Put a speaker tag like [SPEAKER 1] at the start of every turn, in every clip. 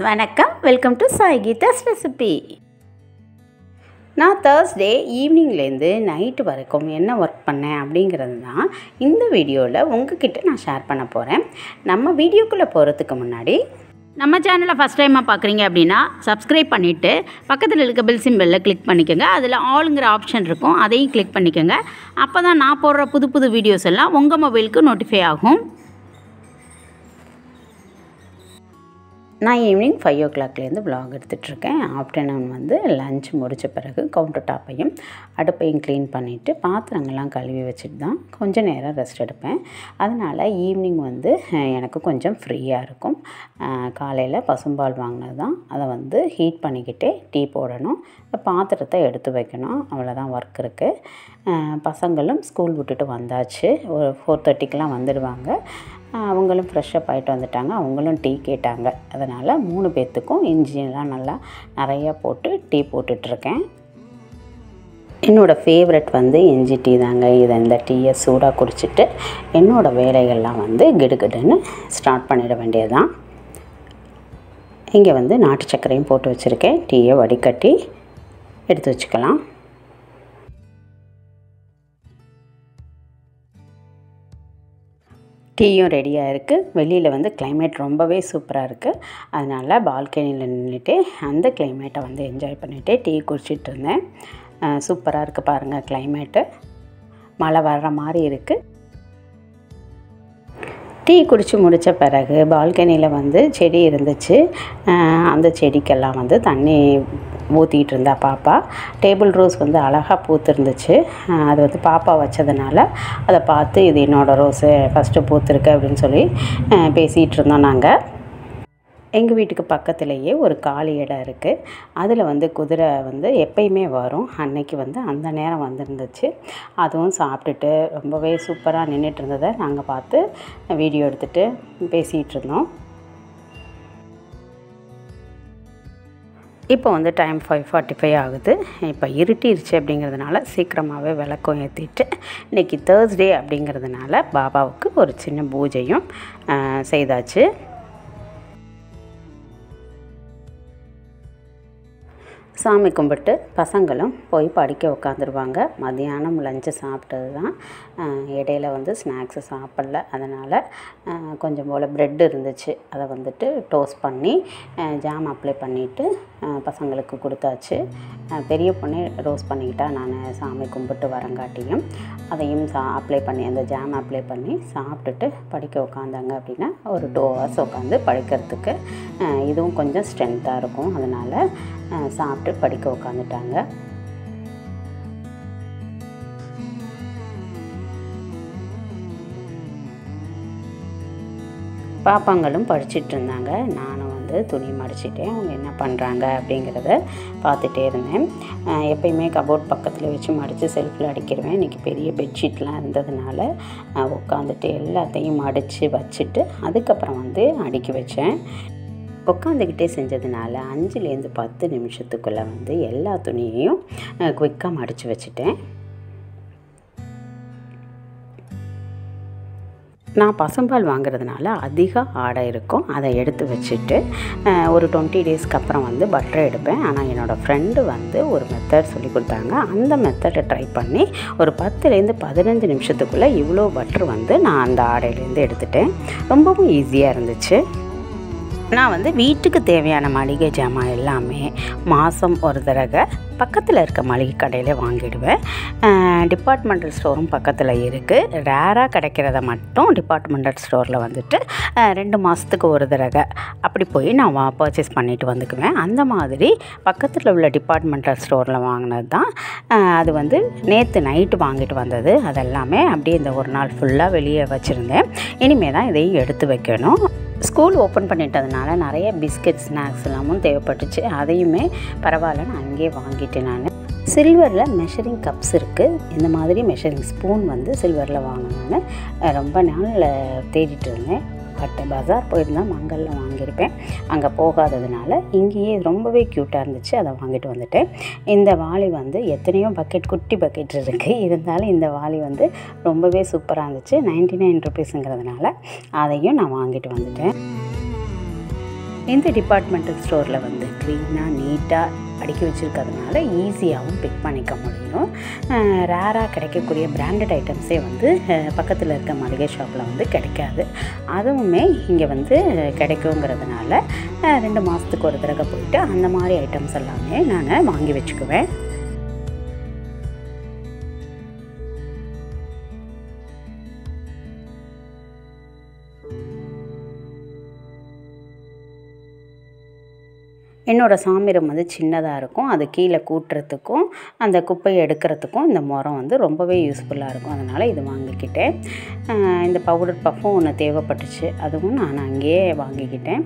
[SPEAKER 1] வணக்கம், welcome to Sai Geetha's recipe. நான் Thursday ஈவினிங்லேருந்து night வரைக்கும் என்ன ஒர்க் பண்ணேன் அப்படிங்கிறது தான் இந்த வீடியோவில் உங்ககிட்ட நான் ஷேர் பண்ண போகிறேன். நம்ம வீடியோக்குள்ளே போகிறதுக்கு முன்னாடி நம்ம சேனலை ஃபஸ்ட் டைமாக பார்க்குறீங்க அப்படின்னா சப்ஸ்கிரைப் பண்ணிவிட்டு பக்கத்தில் இருக்க பெல் சிம்பலில் கிளிக் பண்ணிக்கோங்க. அதில் ஆளுங்கிற ஆப்ஷன் இருக்கும், அதையும் கிளிக் பண்ணிக்கோங்க. அப்போ தான் நான் போடுற புது புது வீடியோஸ் எல்லாம் உங்கள் மொபைலுக்கு நோட்டிஃபை ஆகும். நான் ஈவினிங் 5 o'clockலேருந்து vlog எடுத்துகிட்ருக்கேன். ஆஃப்டர்நூன் வந்து லஞ்ச் முடித்த பிறகு கவுண்டர் டாப்பையும் அடுப்பையும் க்ளீன் பண்ணிவிட்டு பாத்திரங்கள்லாம் கழுவி வச்சுட்டு தான் கொஞ்சம் நேரம் ரெஸ்ட் எடுப்பேன். அதனால் ஈவினிங் வந்து எனக்கு கொஞ்சம் ஃப்ரீயாக இருக்கும். காலையில் பசும்பால் வாங்கினது தான், அதை வந்து ஹீட் பண்ணிக்கிட்டே டீ போடணும், பாத்திரத்தை எடுத்து வைக்கணும், அவ்வளோதான் ஒர்க் இருக்குது. பசங்களும் ஸ்கூல் விட்டுட்டு வந்தாச்சு, ஒரு 4:30க்கெலாம் வந்துடுவாங்க. அவங்களும் ஃப்ரெஷ்ஷப் ஆகிட்டு வந்துட்டாங்க, அவங்களும் டீ கேட்டாங்க. அதனால் 3 பேர்த்துக்கும் இஞ்சியெல்லாம் நல்லா நிறையா போட்டு டீ போட்டுட்ருக்கேன். என்னோடய ஃபேவரெட் வந்து இஞ்சி டீ தாங்க. இந்த டீயை சூடாக குடிச்சிட்டு என்னோடய வேலைகள்லாம் வந்து கிடுகிடுன்னு ஸ்டார்ட் பண்ணிட வேண்டியதுதான். இங்கே வந்து நாட்டு சர்க்கரையும் போட்டு வச்சுருக்கேன். டீயை வடிகட்டி எடுத்து வச்சுக்கலாம். டீயும் ரெடியாக இருக்குது. வெளியில் வந்து கிளைமேட் ரொம்பவே சூப்பராக இருக்குது. அதனால் பால்கனியில் நின்றுட்டு அந்த கிளைமேட்டை வந்து என்ஜாய் பண்ணிவிட்டு டீ குடிச்சிட்டு இருந்தேன். சூப்பராக இருக்குது பாருங்கள், கிளைமேட்டு மழை வர்ற மாதிரி இருக்குது. டீ குடித்து முடித்த பிறகு பால்கனியில் வந்து செடி இருந்துச்சு. அந்த செடிக்கெல்லாம் வந்து தண்ணி ஊற்றிக்கிட்டு இருந்தா பாப்பா. டேபிள் ரோஸ் வந்து அழகாக பூத்துருந்துச்சு. அது வந்து பாப்பா வச்சதுனால அதை பார்த்து இது என்னோடய ரோஸு ஃபஸ்ட்டு பூத்துருக்கு அப்படின்னு சொல்லி பேசிகிட்டு இருந்தோம். நாங்கள் எங்கள் வீட்டுக்கு பக்கத்துலேயே ஒரு காலி இடம் இருக்குது. அதில் வந்து குதிரை வந்து எப்பயுமே வரும். அன்னைக்கு வந்து அந்த நேரம் வந்துருந்துச்சு. அதுவும் சாப்பிட்டுட்டு ரொம்பவே சூப்பராக நின்றுட்டு இருந்ததை நாங்கள் பார்த்து வீடியோ எடுத்துகிட்டு பேசிகிட்டு இருந்தோம். இப்போ வந்து டைம் 5:45 ஆகுது. இப்போ இருட்டிருச்சு அப்படிங்கிறதுனால சீக்கிரமாகவே விளக்கம் ஏற்றிட்டு இன்றைக்கி Thursday அப்படிங்கிறதுனால பாபாவுக்கு ஒரு சின்ன பூஜையும் செய்தாச்சு. சாமி கும்பிட்டு பசங்களும் போய் படிக்க உட்காந்துருவாங்க. மதியானம் லஞ்சு சாப்பிட்டது தான். இடையில வந்து ஸ்நாக்ஸு சாப்பிடல, அதனால் கொஞ்சம் போல் ப்ரெட் இருந்துச்சு, அதை வந்துட்டு டோஸ்ட் பண்ணி ஜாம் அப்ளை பண்ணிவிட்டு பசங்களுக்கு கொடுத்தாச்சு. பெரிய பொண்ணே ரோஸ்ட் பண்ணிக்கிட்டா, நான் சாமி கும்பிட்டு வரங்காட்டியும் அதையும் அப்ளை பண்ணி அந்த ஜாம் அப்ளை பண்ணி சாப்பிட்டுட்டு படிக்க உட்காந்தாங்க அப்படின்னா ஒரு 2 hours உட்காந்து படிக்கிறதுக்கு இதுவும் கொஞ்சம் ஸ்ட்ரென்த்தாக இருக்கும். அதனால் சாப்பிட்டு படிக்க உட்காந்துட்டாங்க. பாப்பாங்களும் படிச்சுட்டு இருந்தாங்க. நானும் வந்து துணி மடிச்சிட்டேன். அவங்க என்ன பண்ணுறாங்க அப்படிங்கிறத பார்த்துட்டே இருந்தேன். எப்பயுமே கபோர்ட் பக்கத்தில் வச்சு மடித்து செல்ஃபில் அடிக்கிடுவேன். இன்றைக்கி பெரிய பெட்ஷீட்லாம் இருந்ததுனால உட்காந்துட்டு எல்லாத்தையும் மடித்து வச்சுட்டு அதுக்கப்புறம் வந்து அடுக்கி வச்சேன். உட்காந்துக்கிட்டே செஞ்சதுனால 5லேருந்து 10 நிமிஷத்துக்குள்ளே வந்து எல்லா துணியையும் குயிக்காக மடித்து வச்சுட்டேன். நான் பசும்பால் வாங்குறதுனால அதிக ஆடை இருக்கும், அதை எடுத்து வச்சுட்டு ஒரு 20 daysக்கு அப்புறம் வந்து பட்டரை எடுப்பேன். ஆனால் என்னோடய ஃப்ரெண்டு வந்து ஒரு மெத்தட் சொல்லி கொடுத்தாங்க. அந்த மெத்தடை ட்ரை பண்ணி ஒரு 10லேருந்து 15 நிமிஷத்துக்குள்ளே இவ்வளோ பட்டர் வந்து நான் அந்த ஆடையிலேருந்து எடுத்துட்டேன். ரொம்பவும் ஈஸியாக இருந்துச்சு. நான் வந்து வீட்டுக்கு தேவையான மளிகை ஜாமான் எல்லாமே மாதம் ஒரு தடவை பக்கத்தில் இருக்க மளிகை கடையில் வாங்கிடுவேன். டிபார்ட்மெண்டல் ஸ்டோரும் பக்கத்தில் இருக்குது. ரேராக கிடைக்கிறத மட்டும் டிபார்ட்மெண்டல் ஸ்டோரில் வந்துட்டு 2 மாதத்துக்கு ஒரு தடவை அப்படி போய் நான் பர்ச்சேஸ் பண்ணிவிட்டு வந்துக்குவேன். அந்த மாதிரி பக்கத்தில் உள்ள டிபார்ட்மெண்டல் ஸ்டோரில் வாங்கினது தான். அது வந்து நேற்று நைட்டு வாங்கிட்டு வந்தது. அதெல்லாமே அப்படியே இந்த ஒரு நாள் ஃபுல்லாக வெளியே வச்சுருந்தேன். இனிமேல் தான் இதையும் எடுத்து வைக்கணும். ஸ்கூல் ஓப்பன் பண்ணிட்டதுனால நிறைய பிஸ்கட் ஸ்நாக்ஸ் எல்லாமும் தேவைப்பட்டுச்சு. அதையுமே பரவாயில்ல, நான் அங்கேயே வாங்கிட்டேன். நான் சில்வரில் மெஷரிங் கப்ஸ் இருக்குது. இந்த மாதிரி மெஷரிங் ஸ்பூன் வந்து சில்வரில் வாங்கணும்னு ரொம்ப நாள் தேடிட்டு இருந்தேன். பட் பஜார் போயிருந்தால் மங்களில் வாங்கியிருப்பேன். அங்கே போகாததுனால இங்கேயே ரொம்பவே க்யூட்டாக இருந்துச்சு, அதை வாங்கிட்டு வந்துட்டேன். இந்த வாளி வந்து எத்தனையோ பக்கெட், குட்டி பக்கெட் இருக்குது. இருந்தாலும் இந்த வாளி வந்து ரொம்பவே சூப்பராக இருந்துச்சு. 99 rupeesங்கிறதுனால அதையும் நான் வாங்கிட்டு வந்துட்டேன். இந்த டிபார்ட்மெண்டல் ஸ்டோரில் வந்து க்ளீனாக நீட்டாக அடுக்கி வச்சுருக்கிறதுனால ஈஸியாகவும் பிக் பண்ணிக்க முடியும். ரேராக கிடைக்கக்கூடிய பிராண்டட் ஐட்டம்ஸே வந்து பக்கத்தில் இருக்க மளிகை ஷாப்பில் வந்து கிடைக்காது. அதுவுமே இங்கே வந்து கிடைக்குங்கிறதுனால 2 மாதத்துக்கு ஒரு தடவை போயிட்டு அந்த மாதிரி ஐட்டம்ஸ் எல்லாமே நான் வாங்கி வச்சுக்குவேன். என்னோடய சாமிரம் வந்து சின்னதாக இருக்கும். அது கீழே கூட்டுறதுக்கும் அந்த குப்பையை எடுக்கிறதுக்கும் இந்த முறம் வந்து ரொம்பவே யூஸ்ஃபுல்லாக இருக்கும். அதனால் இது வாங்கிக்கிட்டேன். இந்த பவுடர் பஃப்பும் ஒன்று தேவைப்பட்டுச்சு, அதுவும் நான் அங்கேயே வாங்கிக்கிட்டேன்.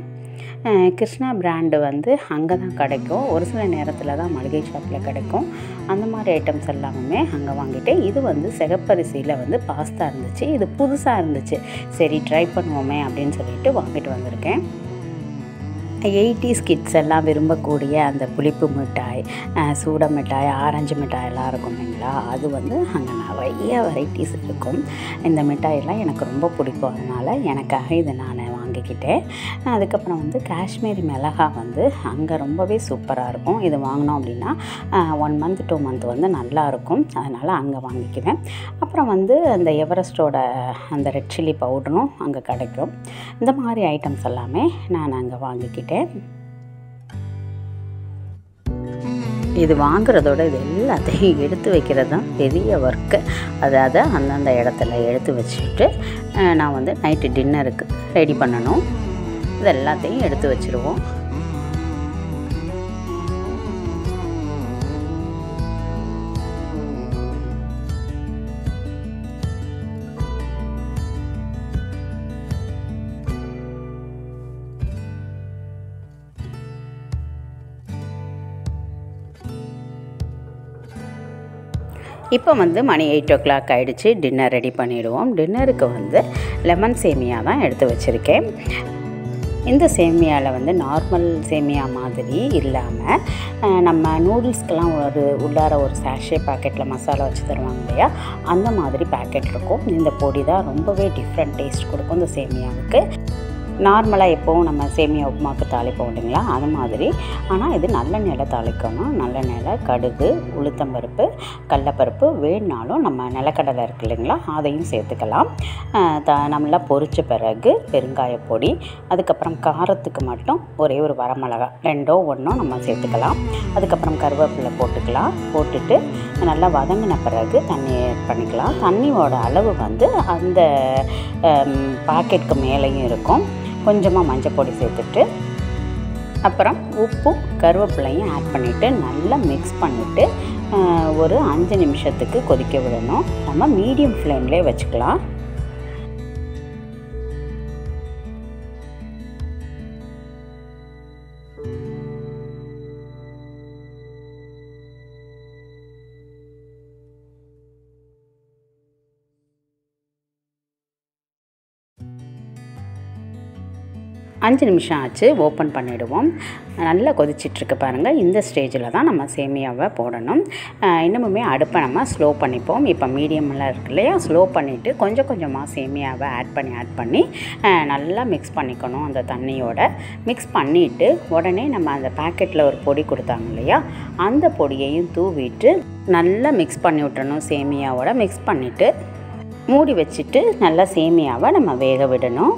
[SPEAKER 1] கிருஷ்ணா பிராண்டு வந்து அங்கே தான் கிடைக்கும். ஒரு சில நேரத்தில் தான் மளிகை ஷாப்பில் கிடைக்கும். அந்த மாதிரி ஐட்டம்ஸ் எல்லாமே அங்கே வாங்கிட்டேன். இது வந்து சிகப்பரிசியில் வந்து பாஸ்தா இருந்துச்சு. இது புதுசாக இருந்துச்சு. சரி ட்ரை பண்ணுவோமே அப்படின்னு சொல்லிட்டு வாங்கிட்டு வந்திருக்கேன். 80s கிட்ஸ் எல்லாம் விரும்பக்கூடிய அந்த புளிப்பு மிட்டாய், சூட மிட்டாய், ஆரஞ்சு மிட்டாய் எல்லாம் இருக்கும் இல்லைங்களா, அது வந்து அங்கே நிறைய வெரைட்டிஸ் இருக்கும். இந்த மிட்டாயெல்லாம் எனக்கு ரொம்ப பிடிக்கும். அதனால் எனக்காக இதை நான் வாங்கிக்கிட்டேன். அதுக்கப்புறம் வந்து காஷ்மீரி மிளகா வந்து அங்கே ரொம்பவே சூப்பராக இருக்கும். இது வாங்கினோம் அப்படின்னா 1 மந்த் 2 மந்த் வந்து நல்லாயிருக்கும். அதனால் அங்கே வாங்கிக்குவேன். அப்புறம் வந்து அந்த எவரெஸ்ட்டோட அந்த ரெட் சில்லி பவுடரும் அங்கே கிடைக்கும். இந்த மாதிரி ஐட்டம்ஸ் எல்லாமே நான் அங்கே வாங்கிக்கிட்டேன். இது வாங்குறதோட இது எல்லாத்தையும் எடுத்து வைக்கிறது தான் பெரிய ஒர்க்கு. அதை அந்தந்த இடத்துல எடுத்து வச்சுட்டு நான் வந்து நைட்டு டின்னருக்கு ரெடி பண்ணணும். இது எல்லாத்தையும் எடுத்து வச்சுருவோம். இப்போ வந்து மணி 8 o'clock ஆகிடுச்சு. டின்னர் ரெடி பண்ணிவிடுவோம். டின்னருக்கு வந்து லெமன் சேமியா தான் எடுத்து வச்சுருக்கேன். இந்த சேமியாவில் வந்து நார்மல் சேமியா மாதிரி இல்லாமல் நம்ம நூடுல்ஸ்க்கெலாம் உள்ளார ஒரு சாஷே பேக்கெட்டில் மசாலா வச்சு தருவாங்க இல்லையா, அந்த மாதிரி பேக்கெட் இருக்கும். இந்த பொடி தான் ரொம்பவே டிஃப்ரெண்ட் டேஸ்ட் கொடுக்கும் இந்த சேமியாவுக்கு. நார்மலாக எப்போவும் நம்ம சேமியா உப்புமாக்கு தாளிப்போம் இல்லைங்களா, அது மாதிரி. ஆனால் இது நல்லெண்ணெயில் தாளிக்கணும். நல்லெண்ணெயில் கடுகு, உளுத்தம்பருப்பு, கடலப்பருப்பு, வேணுனாலும் நம்ம நிலக்கடலை இருக்குது இல்லைங்களா, அதையும் சேர்த்துக்கலாம். நல்லா பொரிச்ச பிறகு பெருங்காயப்பொடி, அதுக்கப்புறம் காரத்துக்கு மட்டும் ஒரே ஒரு வரமிளகா 2ஓ 1ஓ நம்ம சேர்த்துக்கலாம். அதுக்கப்புறம் கருவேப்பிலை போட்டுக்கலாம். போட்டுட்டு நல்லா வதங்கின பிறகு தண்ணி ஆட் பண்ணிக்கலாம். தண்ணியோட அளவு வந்து அந்த பாக்கெட்டுக்கு மேலேயும் இருக்கும். கொஞ்சமாக மஞ்சள் பொடி சேர்த்துட்டு அப்புறம் உப்பும் கருவேப்பிலையும் ஆட் பண்ணிவிட்டு நல்லா மிக்ஸ் பண்ணிவிட்டு ஒரு 5 நிமிஷத்துக்கு கொதிக்க விடணும். நம்ம மீடியம் ஃப்ளேம்லேயே வச்சுக்கலாம். அஞ்சு நிமிஷம் ஆச்சு. ஓப்பன் பண்ணிவிடுவோம். நல்லா கொதிச்சிட்ருக்கு பாருங்கள். இந்த ஸ்டேஜில் தான் நம்ம சேமியாவை போடணும். இன்னமுமே அடுப்பை நம்ம ஸ்லோ பண்ணிப்போம். இப்போ மீடியமெல்லாம் இருக்கு இல்லையா, ஸ்லோ பண்ணிவிட்டு கொஞ்சம் கொஞ்சமாக சேமியாவை ஆட் பண்ணி நல்லா மிக்ஸ் பண்ணிக்கணும். அந்த தண்ணியோட மிக்ஸ் பண்ணிவிட்டு உடனே நம்ம அந்த பேக்கெட்டில் ஒரு பொடி கொடுத்தாங்க இல்லையா, அந்த பொடியையும் தூவிட்டு நல்லா மிக்ஸ் பண்ணி விட்டுறணும். சேமியாவோட மிக்ஸ் பண்ணிவிட்டு மூடி வச்சுட்டு நல்லா சேமியாவை நம்ம வேக விடணும்.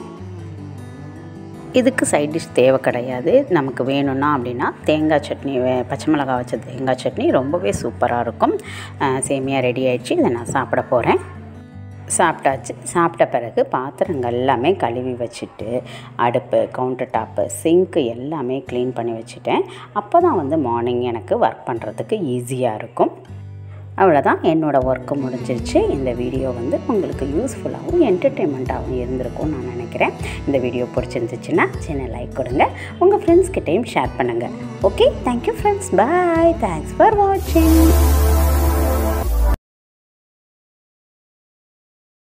[SPEAKER 1] இதுக்கு சைட் டிஷ் தேவை கிடையாது. நமக்கு வேணும்னா அப்படின்னா தேங்காய் சட்னி, பச்சை மிளகாய் வச்ச தேங்காய் சட்னி ரொம்பவே சூப்பராக இருக்கும். சேமியா ரெடி ஆகிடுச்சு. இதை நான் சாப்பிட போகிறேன். சாப்பிட்டாச்சு. சாப்பிட்ட பிறகு பாத்திரங்கள் எல்லாமே கழுவி வச்சுட்டு அடுப்பு, கவுண்டர் டாப்பு, சிங்க்கு எல்லாமே க்ளீன் பண்ணி வச்சுட்டேன். அப்போ தான் வந்து மார்னிங் எனக்கு ஒர்க் பண்ணுறதுக்கு ஈஸியாக இருக்கும். அவ்வளோதான், என்னோடய ஒர்க்கு முடிஞ்சிருச்சு. இந்த வீடியோ வந்து உங்களுக்கு யூஸ்ஃபுல்லாகவும் என்டர்டெயின்மெண்ட்டாகவும் இருந்திருக்கும்னு நான் நினைக்கிறேன். இந்த வீடியோ பிடிச்சிருந்துச்சுன்னா சின்ன லைக் கொடுங்க. உங்கள் ஃப்ரெண்ட்ஸ்கிட்டையும் ஷேர் பண்ணுங்கள். Okay, thank you friends. Bye. Thanks for வாட்சிங்.